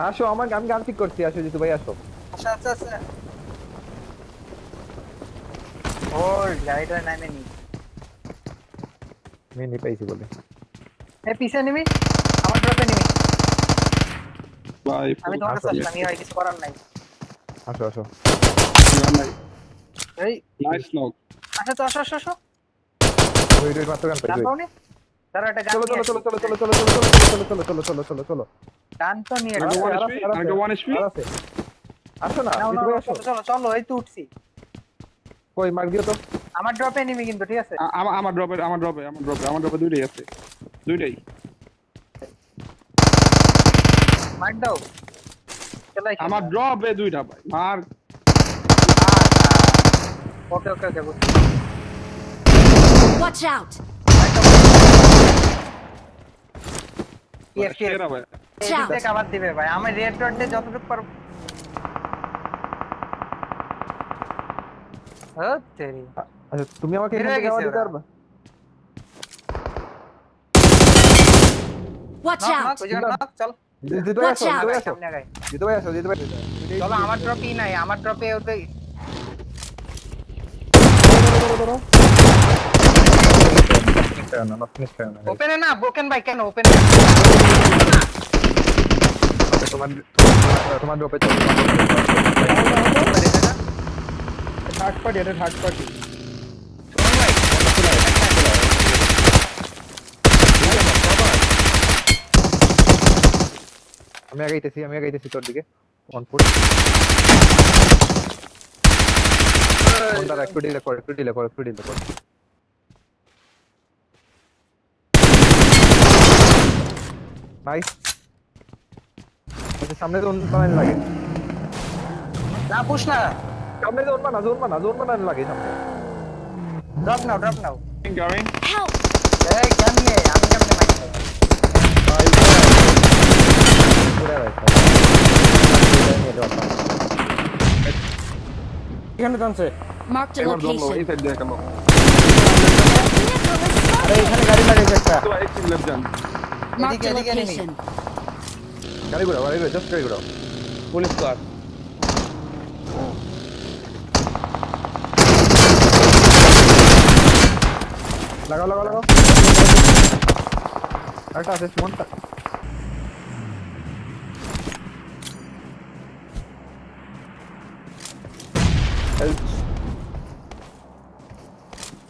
আসো আমার আমি গান ঠিক করছি, আসো জিতু ভাই আসো। আচ্ছা আচ্ছা আচ্ছা ওর গাড়িটা নামে নি মিনি পাইছি বলে। এ পিছে নিবি আমার ড্রপে নিবি ভাই আমি তোমার আসো কাছে আসলাম ইয়া কিছু করার নাই আসো আসো। এই নাইস নক। আচ্ছা তো আসো আসো আসো ওই ওই মাত্র গান পাই গান ওই। পাওনি তারা একটা গান চলো নিয়ে চলো চলো আসি। চলো চলো চলো চলো চলো চলো চলো চলো চলো চলো চলো। গান তো নিয়ে I got আসি। one আর HP, আছে, আর I আছে, got one HP. আর আছে। আসো না নাও, জিতু নাও, ভাই নাও, আসো। চলো চলো চলো এই তো উঠছি কই মার্ক দিও তো। আমার ড্রপে নিবি কিন্তু ঠিক আছে আমার ড্রপে দুইটাই আছে, দুইটাই। মার দাও চলো আমার ড্রপে দুইটা ভাই মার। ওকে ওকে ওকে Watch out! ইয়েস ইয়েস সেরা ভাই। এদিকে কভার দিবে ভাই আমি রেড ডট দিয়ে যতটুকু পারবো হ্যাঁ তেরি আচ্ছা তুমি আমাকে বের এখান হয়ে থেকে আওয়াজ গেছে দিতে ওরা। পারবা? Watch knock out! নক ওই জায়গা নক চল জিতু ভাই আসো, Watch out! জিতু ভাই আসো, সামনে আগাই জিতু ভাই আসো, জিতু ভাই। চলো আমার ড্রপই নাই আমার ড্রপে ওতে ওপেনে না ব্রোকেন ভাই কেন ওপেন তোমার তোমার ড্রপে চলো। থার্ড পার্টি, এটা থার্ড পার্টি। আমি আগাইতেছি তোর দিকে। On foot. একটু ডিলে কর, একটু ডিলে কর, একটু ডিলে কর। নাইস। আচ্ছা সামনে জোন বানানো লাগে। না পুশ না সামনে জোন বানানো লাগে সামনে। ড্রপ নাও Going. Help! এই কেমনে আমি কেমনে মাইক ভাই পুরো রাইট। এখানে টানছে। Marked a এবার জমলো এই location. সাইড দিয়ে গেল। আরে এখানে গাড়ি লাগাইছে একটা। তো এক্সিট লেফট যান। Marked a এদিকে enemy. location. গাড়ি ঘোরাও, জাস্ট গাড়ি ঘোরাও। পুলিশ কার। লাগাও। আরেকটা আছে সুমনটা।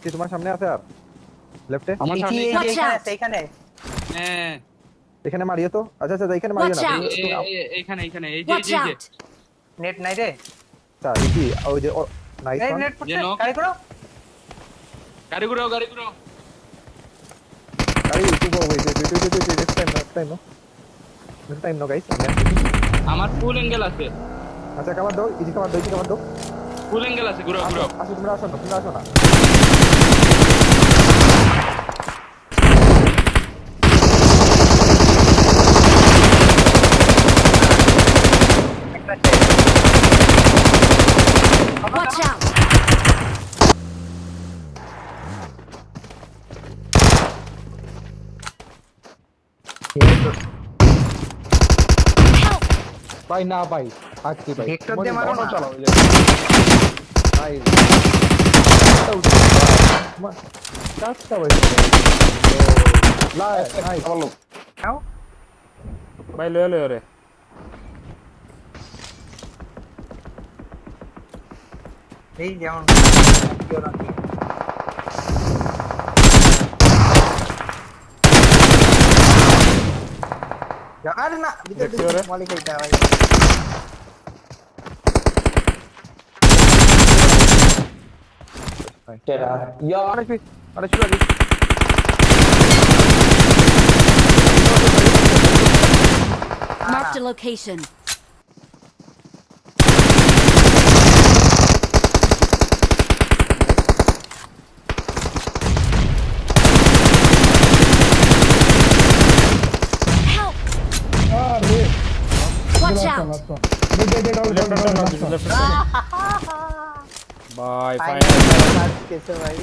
কি তোমার সামনে আছে আর লেফটে? আমার সামনে Watch out! এইখানে হ্যাঁ এখানে মারিও তো। আচ্ছা এখানে মারিও Watch না। out! এখানে এই Watch out! নেট নাই রে আচ্ছা কি ওই যে নাইস এই ওয়ান। নেট পড়ছে যে knock. গাড়ি করো গাড়ি ঘুরাও গাড়ি to go wait time no guys. আমার ফুল অ্যাঙ্গেল আছে, আচ্ছা কভার দাও, ইজি কভার দাও। ফুল অ্যাঙ্গেল আছে, ঘুরাও আসো তোমরা আসো না। একটা Watch out! Help! ভাই না ভাই। থাকছি ভাই। ভেক্টর দিয়ে মারো না চালাও। ভাই কাটটা ভাই। নাইস। নাও ভাই লয়ে রে। এই যেমন আরে না ভিতর দেখতে পারে? মালিক এইটা ভাই আরে শুরু আগে। Marked a location. Help! Watch out! ভাই ফাইনাল মার কেসে ভাই